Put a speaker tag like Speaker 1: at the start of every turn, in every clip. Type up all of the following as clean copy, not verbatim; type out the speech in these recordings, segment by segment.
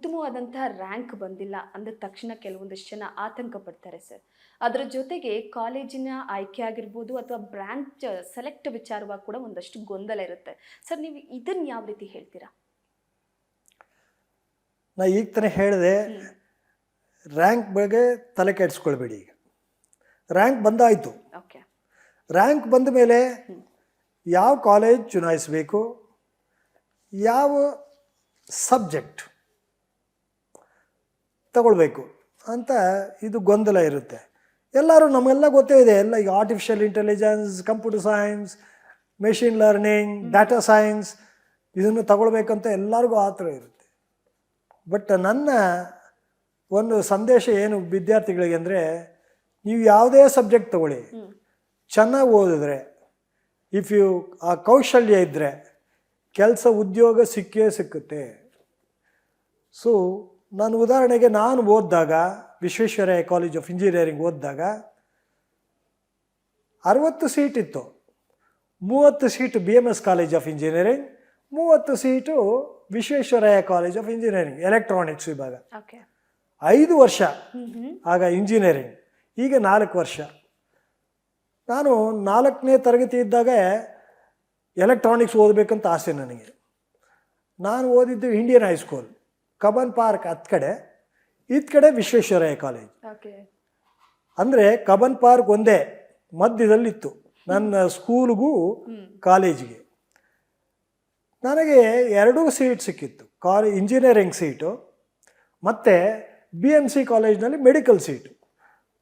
Speaker 1: ಉತ್ತಮವಾದಂತಹ ರ್ಯಾಂಕ್ ಬಂದಿಲ್ಲ ಅಂದ ತಕ್ಷಣ ಕೆಲವೊಂದಷ್ಟು ಜನ ಆತಂಕ ಪಡ್ತಾರೆ ಸರ್. ಅದರ ಜೊತೆಗೆ ಕಾಲೇಜಿನ ಆಯ್ಕೆ ಆಗಿರ್ಬೋದು ಅಥವಾ ಬ್ರಾಂಚ್ ಸೆಲೆಕ್ಟ್ ವಿಚಾರವಾಗಿ ಕೂಡ ಒಂದಷ್ಟು ಗೊಂದಲ ಇರುತ್ತೆ. ಸರ್, ನೀವು ಇದನ್ನ ಯಾವ ರೀತಿ ಹೇಳ್ತೀರಾ?
Speaker 2: ನಾ ಈಗ ತಾನೇ ಹೇಳಿದೆ, ರ್ಯಾಂಕ್ ಬಗ್ಗೆ ತಲೆ ಕೆಡಿಸ್ಕೊಳ್ಬೇಡಿ. ಈಗ ರ್ಯಾಂಕ್ ಬಂದಾಯಿತು.
Speaker 1: ಓಕೆ.
Speaker 2: ರ್ಯಾಂಕ್ ಬಂದ ಮೇಲೆ ಯಾವ ಕಾಲೇಜ್ ಚುನಾಯಿಸಬೇಕು, ಯಾವ ಸಬ್ಜೆಕ್ಟ್ ತಗೊಳ್ಬೇಕು ಅಂತ ಇದು ಗೊಂದಲ ಇರುತ್ತೆ. ಎಲ್ಲರೂ ನಮಗೆಲ್ಲ ಗೊತ್ತೇ ಇದೆ, ಎಲ್ಲ ಈಗ artificial intelligence, computer science, machine learning, data science ಇದನ್ನು ತಗೊಳ್ಬೇಕಂತ ಎಲ್ಲರಿಗೂ ಆತರ ಇರುತ್ತೆ. ಬಟ್ ನನ್ನ ಒಂದು ಸಂದೇಶ ಏನು ವಿದ್ಯಾರ್ಥಿಗಳಿಗೆ ಅಂದರೆ, ನೀವು ಯಾವುದೇ ಸಬ್ಜೆಕ್ಟ್ ತಗೊಳ್ಳಿ, ಚೆನ್ನಾಗಿ ಓದಿದ್ರೆ, ಇಫ್ ಯು ಆ ಕೌಶಲ್ಯ ಇದ್ದರೆ ಕೆಲಸ ಉದ್ಯೋಗ ಸಿಕ್ಕೇ ಸಿಕ್ಕುತ್ತೆ. ಸೊ ನಾನು ಉದಾಹರಣೆಗೆ ನಾನು ಓದಿದಾಗ ವಿಶ್ವೇಶ್ವರಯ್ಯ ಕಾಲೇಜ್ ಆಫ್ ಇಂಜಿನಿಯರಿಂಗ್ ಓದಿದಾಗ 60 ಸೀಟ್ ಇತ್ತು. 30 seat BMS college of engineering, 30 seat Visvesvaraya college of engineering electronics ವಿಭಾಗ. 5 ವರ್ಷ ಆಗ ಇಂಜಿನಿಯರಿಂಗ್, ಈಗ 4 ವರ್ಷ. ನಾನು 4ನೇ ತರಗತಿ ಇದ್ದಾಗ ಎಲೆಕ್ಟ್ರಾನಿಕ್ಸ್ ಓದಬೇಕಂತ ಆಸೆ ನನಗೆ. ನಾನು ಓದಿದ್ದು ಇಂಡಿಯನ್ ಹೈಸ್ಕೂಲ್, ಕಬ್ಬನ್ ಪಾರ್ಕ್ ಹತ್ತು ಕಡೆ, ಇತ್ತ ಕಡೆ ವಿಶ್ವೇಶ್ವರಯ್ಯ ಕಾಲೇಜ್. ಅಂದರೆ ಕಬ್ಬನ್ ಪಾರ್ಕ್ ಒಂದೇ ಮಧ್ಯದಲ್ಲಿತ್ತು ನನ್ನ ಸ್ಕೂಲ್ಗೂ ಕಾಲೇಜಿಗೆ. ನನಗೆ 2 ಸೀಟ್ ಸಿಕ್ಕಿತ್ತು, ಇಂಜಿನಿಯರಿಂಗ್ ಸೀಟು ಮತ್ತು BMC ಕಾಲೇಜ್ನಲ್ಲಿ ಮೆಡಿಕಲ್ ಸೀಟು.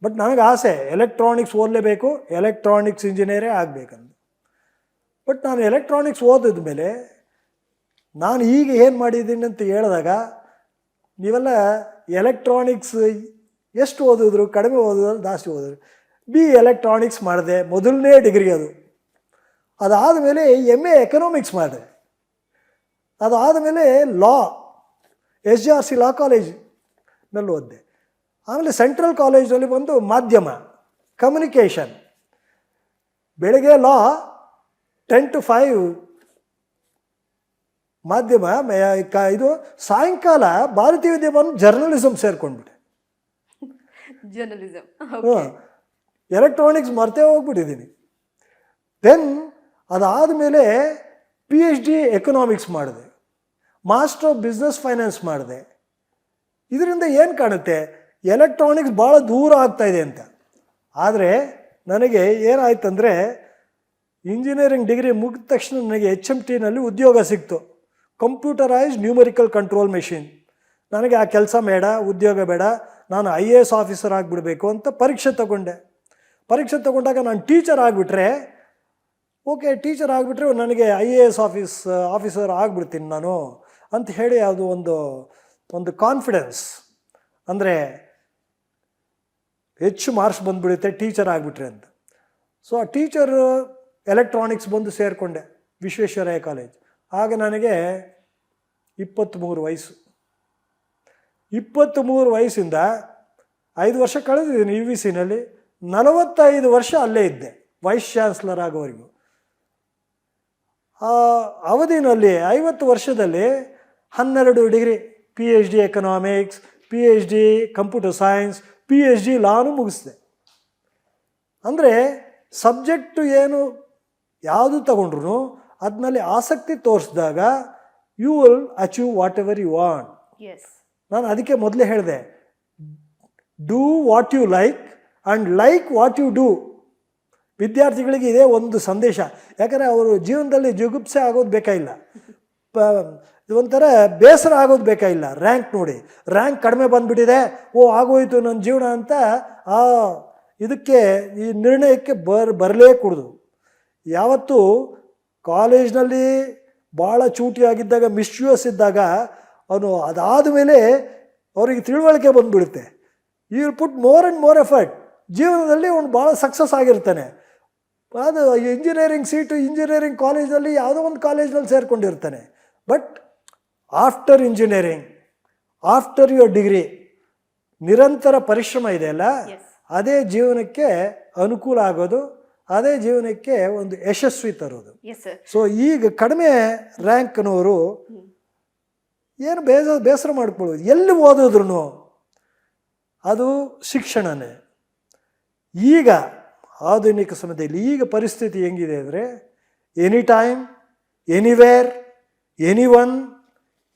Speaker 2: ಬಟ್ ನನಗೆ ಆಸೆ ಎಲೆಕ್ಟ್ರಾನಿಕ್ಸ್ ಓದಲೇಬೇಕು, ಎಲೆಕ್ಟ್ರಾನಿಕ್ಸ್ ಇಂಜಿನಿಯರೇ ಆಗಬೇಕಂತ. ಬಟ್ ನಾನು ಎಲೆಕ್ಟ್ರಾನಿಕ್ಸ್ ಓದಿದ ಮೇಲೆ ನಾನು ಈಗ ಏನು ಮಾಡಿದ್ದೀನಿ ಅಂತ ಹೇಳಿದಾಗ, ನೀವೆಲ್ಲ ಎಲೆಕ್ಟ್ರಾನಿಕ್ಸ್ ಎಷ್ಟು ಓದಿದ್ರು, ಕಡಿಮೆ ಓದಿದ್ರು, ಜಾಸ್ತಿ ಓದಿದ್ರು, ಎಲೆಕ್ಟ್ರಾನಿಕ್ಸ್ ಮಾಡಿದೆ, ಮೊದಲನೇ ಡಿಗ್ರಿ ಅದು. ಅದಾದ ಮೇಲೆ MA ಎಕನಾಮಿಕ್ಸ್ ಮಾಡಿದೆ. ಅದಾದ ಮೇಲೆ ಲಾ SGRC ಲಾ ಕಾಲೇಜ್ನಲ್ಲಿ ಓದಿದೆ. ಆಮೇಲೆ ಸೆಂಟ್ರಲ್ ಕಾಲೇಜ್ನಲ್ಲಿ ಬಂದು ಮಾಧ್ಯಮ ಕಮ್ಯುನಿಕೇಷನ್, ಬೆಳಗ್ಗೆ ಲಾ 10 to 5 ಮಾಧ್ಯಮ, ಇದು ಸಾಯಂಕಾಲ ಭಾರತೀಯ ವಿದ್ಯಮಾನ ಜರ್ನಲಿಸಮ್ ಸೇರ್ಕೊಂಡ್ಬಿಟ್ಟೆ.
Speaker 1: ಜರ್ನಲಿಸಮ್,
Speaker 2: ಎಲೆಕ್ಟ್ರಾನಿಕ್ಸ್ ಮರ್ತೇ ಹೋಗ್ಬಿಟ್ಟಿದ್ದೀನಿ. ದೆನ್ ಅದಾದಮೇಲೆ PhD ಎಕನಾಮಿಕ್ಸ್ ಮಾಡಿದೆ, ಮಾಸ್ಟರ್ ಆಫ್ ಬಿಸ್ನೆಸ್ ಫೈನಾನ್ಸ್ ಮಾಡಿದೆ. ಇದರಿಂದ ಏನು ಕಾಣುತ್ತೆ, ಎಲೆಕ್ಟ್ರಾನಿಕ್ಸ್ ಭಾಳ ದೂರ ಆಗ್ತಾಯಿದೆ ಅಂತ. ಆದರೆ ನನಗೆ ಏನಾಯ್ತಂದರೆ, ಇಂಜಿನಿಯರಿಂಗ್ ಡಿಗ್ರಿ ಮುಗಿದ ತಕ್ಷಣ ನನಗೆ HMTನಲ್ಲಿ ಉದ್ಯೋಗ ಸಿಕ್ತು, ಕಂಪ್ಯೂಟರೈಸ್ಡ್ ನ್ಯೂಮರಿಕಲ್ ಕಂಟ್ರೋಲ್ ಮೆಷಿನ್. ನನಗೆ ಆ ಕೆಲಸ ಬೇಡ, ಉದ್ಯೋಗ ಬೇಡ, ನಾನು IAS ಆಫೀಸರ್ ಆಗಿಬಿಡಬೇಕು ಅಂತ ಪರೀಕ್ಷೆ ತಗೊಂಡೆ. ಪರೀಕ್ಷೆ ತಗೊಂಡಾಗ ನಾನು ಟೀಚರ್ ಆಗಿಬಿಟ್ರೆ, ಓಕೆ ಟೀಚರ್ ಆಗಿಬಿಟ್ರೆ ನನಗೆ IAS ಆಫೀಸರ್ ಆಗಿಬಿಡ್ತೀನಿ ನಾನು ಅಂತ ಹೇಳಿ ಅದು ಒಂದು ಕಾನ್ಫಿಡೆನ್ಸ್, ಅಂದರೆ ಹೆಚ್ಚು ಮಾರ್ಕ್ಸ್ ಬಂದುಬಿಡುತ್ತೆ ಟೀಚರ್ ಆಗಿಬಿಟ್ರೆ ಅಂತ. ಸೊ ಆ ಟೀಚರ್ ಎಲೆಕ್ಟ್ರಾನಿಕ್ಸ್ ಬಂದು ಸೇರಿಕೊಂಡೆ ವಿಶ್ವೇಶ್ವರಯ್ಯ ಕಾಲೇಜ್. ಆಗ ನನಗೆ 23 ವಯಸ್ಸು. 23 ವಯಸ್ಸಿಂದ 5 ವರ್ಷ ಕಳೆದಿದ್ದೀನಿ UVCನಲ್ಲಿ, 45 ವರ್ಷ ಅಲ್ಲೇ ಇದ್ದೆ ವೈಸ್ ಚಾನ್ಸ್ಲರ್ ಆಗೋವರೆಗೂ. ಆ ಅವಧಿನಲ್ಲಿ 50 ವರ್ಷದಲ್ಲಿ 12 degree, PhD economics, PhD computer science, PhD ಲಾನು ಮುಗಿಸಿದೆ. ಅಂದರೆ ಸಬ್ಜೆಕ್ಟು ಏನು ಯಾವುದು ತಗೊಂಡ್ರು ಅದರಲ್ಲಿ ಆಸಕ್ತಿ ತೋರಿಸಿದಾಗ you will achieve whatever you want. ನಾನು ಅದಕ್ಕೆ ಮೊದಲೇ ಹೇಳಿದೆ, do what you like and like what you do. ವಿದ್ಯಾರ್ಥಿಗಳಿಗೆ ಇದೇ ಒಂದು ಸಂದೇಶ. ಯಾಕಂದರೆ ಅವರು ಜೀವನದಲ್ಲಿ ಜಿಗುಪ್ಸೆ ಆಗೋದು ಬೇಕಾಗಿಲ್ಲ, ಒಂಥರ ಬೇಸರ ಆಗೋದು ಬೇಕಾಗಿಲ್ಲ. ರ್ಯಾಂಕ್ ನೋಡಿ, ರ್ಯಾಂಕ್ ಕಡಿಮೆ ಬಂದುಬಿಟ್ಟಿದೆ, ಆಗೋಯ್ತು ನನ್ನ ಜೀವನ ಅಂತ ಇದಕ್ಕೆ ಈ ನಿರ್ಣಯಕ್ಕೆ ಬರಲೇ ಕೂಡದು. ಯಾವತ್ತೂ ಕಾಲೇಜ್ನಲ್ಲಿ ಭಾಳ ಚೂಟಿಯಾಗಿದ್ದಾಗ, ಮಿಸ್ಚ್ಯೂಯಸ್ ಇದ್ದಾಗ ಅವನು ಅದಾದ ಮೇಲೆ ಅವರಿಗೆ ತಿಳುವಳಿಕೆ ಬಂದುಬಿಡುತ್ತೆ. You will put more and more effort. ಜೀವನದಲ್ಲಿ ಅವನು ಭಾಳ ಸಕ್ಸಸ್ ಆಗಿರ್ತಾನೆ. ಅದು ಇಂಜಿನಿಯರಿಂಗ್ ಸೀಟು ಇಂಜಿನಿಯರಿಂಗ್ ಕಾಲೇಜಲ್ಲಿ ಯಾವುದೋ ಒಂದು ಕಾಲೇಜ್ನಲ್ಲಿ ಸೇರಿಕೊಂಡಿರ್ತಾನೆ. But after engineering, after your degree, ನಿರಂತರ ಪರಿಶ್ರಮ ಇದೆಯಲ್ಲ, ಅದೇ ಜೀವನಕ್ಕೆ ಅನುಕೂಲ ಆಗೋದು, ಅದೇ ಜೀವನಕ್ಕೆ ಒಂದು ಯಶಸ್ವಿ ತರೋದು. ಸೊ ಈಗ ಕಡಿಮೆ ರ್ಯಾಂಕ್ನವರು ಏನು ಬೇಸರ ಮಾಡ್ಕೊಳ್ಳೋದು. ಎಲ್ಲಿ ಓದಿದ್ರು ಅದು ಶಿಕ್ಷಣನೇ. ಈಗ ಆಧುನಿಕ ಸಮಯದಲ್ಲಿ ಈಗ ಪರಿಸ್ಥಿತಿ ಹೆಂಗಿದೆ ಅಂದರೆ, any time, anywhere, any one,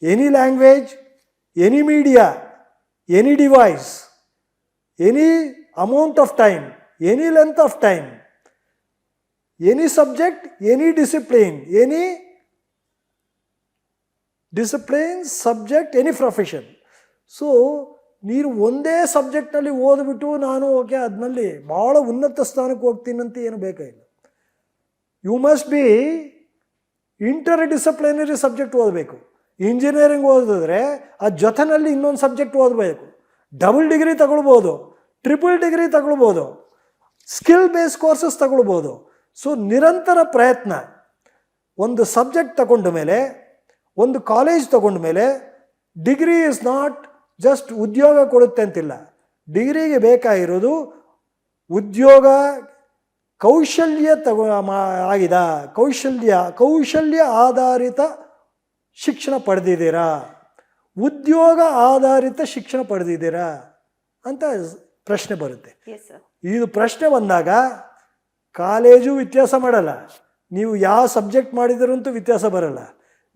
Speaker 2: any language, any media, any device, any amount of time, any length of time, any subject, any discipline, any subject, any profession. So ನೀನು ಒಂದೇ ಸಬ್ಜೆಕ್ಟ್ನಲ್ಲಿ ಓದ್ಬಿಟ್ಟು ನಾನು ಓಕೆ ಅದರಲ್ಲಿ ಭಾಳ ಉನ್ನತ ಸ್ಥಾನಕ್ಕೆ ಹೋಗ್ತೀನಂತ ಏನು ಬೇಕಾಗಿಲ್ಲ. You must be interdisciplinary subject ಓದಬೇಕು. ಇಂಜಿನಿಯರಿಂಗ್ ಓದಿದ್ರೆ ಆ ಜೊತೆಯಲ್ಲಿ ಇನ್ನೊಂದು ಸಬ್ಜೆಕ್ಟ್ ಓದಬೇಕು. ಡಬಲ್ ಡಿಗ್ರಿ ತಗೊಳ್ಬೋದು, ಟ್ರಿಪಲ್ ಡಿಗ್ರಿ ತಗೊಳ್ಬೋದು, ಸ್ಕಿಲ್ ಬೇಸ್ ಕೋರ್ಸಸ್ ತಗೊಳ್ಬೋದು. ಸೊ ನಿರಂತರ ಪ್ರಯತ್ನ. ಒಂದು ಸಬ್ಜೆಕ್ಟ್ ತಗೊಂಡ ಮೇಲೆ, ಒಂದು ಕಾಲೇಜ್ ತಗೊಂಡ ಮೇಲೆ, ಡಿಗ್ರಿ ಇಸ್ ನಾಟ್ ಜಸ್ಟ್ ಉದ್ಯೋಗ ಕೊಡುತ್ತೆ ಅಂತಿಲ್ಲ. ಡಿಗ್ರಿಗೆ ಬೇಕಾಗಿರೋದು ಉದ್ಯೋಗ, ಕೌಶಲ್ಯ ಕೌಶಲ್ಯ ಆಧಾರಿತ ಶಿಕ್ಷಣ ಪಡೆದಿದ್ದೀರಾ, ಉದ್ಯೋಗ ಆಧಾರಿತ ಶಿಕ್ಷಣ ಪಡೆದಿದ್ದೀರಾ ಅಂತ ಪ್ರಶ್ನೆ ಬರುತ್ತೆ. ಇದು ಪ್ರಶ್ನೆ ಬಂದಾಗ ಕಾಲೇಜು ವ್ಯತ್ಯಾಸ ಮಾಡಲ್ಲ, ನೀವು ಯಾವ ಸಬ್ಜೆಕ್ಟ್ ಮಾಡಿದಿರಂತೂ ವ್ಯತ್ಯಾಸ ಬರಲ್ಲ.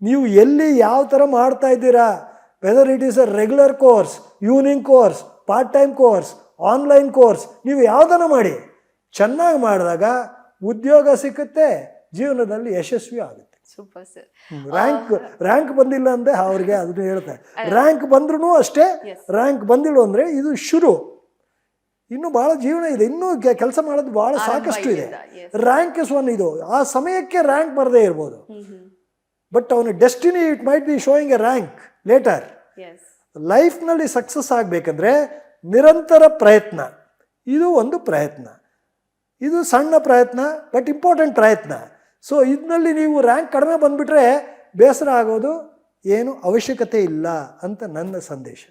Speaker 2: ನೀವು ಎಲ್ಲಿ ಯಾವ ಥರ ಮಾಡ್ತಾ ಇದ್ದೀರಾ, whether it is a regular course, evening course, part time course, online course, ನೀವು ಯಾವುದನ್ನು ಮಾಡಿ ಚೆನ್ನಾಗಿ ಮಾಡಿದಾಗ ಉದ್ಯೋಗ ಸಿಕ್ಕುತ್ತೆ, ಜೀವನದಲ್ಲಿ ಯಶಸ್ವಿ ಆಗುತ್ತೆ.
Speaker 1: Super sir.
Speaker 2: ರ್ಯಾಂಕ್ ಬಂದಿಲ್ಲ ಅಂದರೆ ಅವ್ರಿಗೆ ಅದನ್ನು ಹೇಳ್ತಾರೆ. ರ್ಯಾಂಕ್ ಬಂದ್ರೂ ಅಷ್ಟೇ, ರ್ಯಾಂಕ್ ಬಂದಿಲ್ಲ ಅಂದರೆ ಇದು ಶುರು. ಇನ್ನೂ ಭಾಳ ಜೀವನ ಇದೆ, ಇನ್ನೂ ಕೆಲಸ ಮಾಡೋದು ಭಾಳ ಸಾಕಷ್ಟು ಇದೆ. Rank is one. ಇದು ಆ ಸಮಯಕ್ಕೆ ರ್ಯಾಂಕ್ ಬರದೇ ಇರ್ಬೋದು, ಬಟ್ ಅವನ destiny it might be showing a rank later. ಲೈಫ್ನಲ್ಲಿ ಸಕ್ಸಸ್ ಆಗಬೇಕಂದ್ರೆ ನಿರಂತರ ಪ್ರಯತ್ನ. ಇದು ಒಂದು ಪ್ರಯತ್ನ, ಇದು ಸಣ್ಣ ಪ್ರಯತ್ನ ಬಟ್ ಇಂಪಾರ್ಟೆಂಟ್ ಪ್ರಯತ್ನ. ಸೊ ಇದರಲ್ಲಿ ನೀವು ರ್ಯಾಂಕ್ ಕಡಿಮೆ ಬಂದುಬಿಟ್ರೆ ಬೇಸರ ಆಗೋದು ಏನು ಅವಶ್ಯಕತೆ ಇಲ್ಲ ಅಂತ ನನ್ನ ಸಂದೇಶ.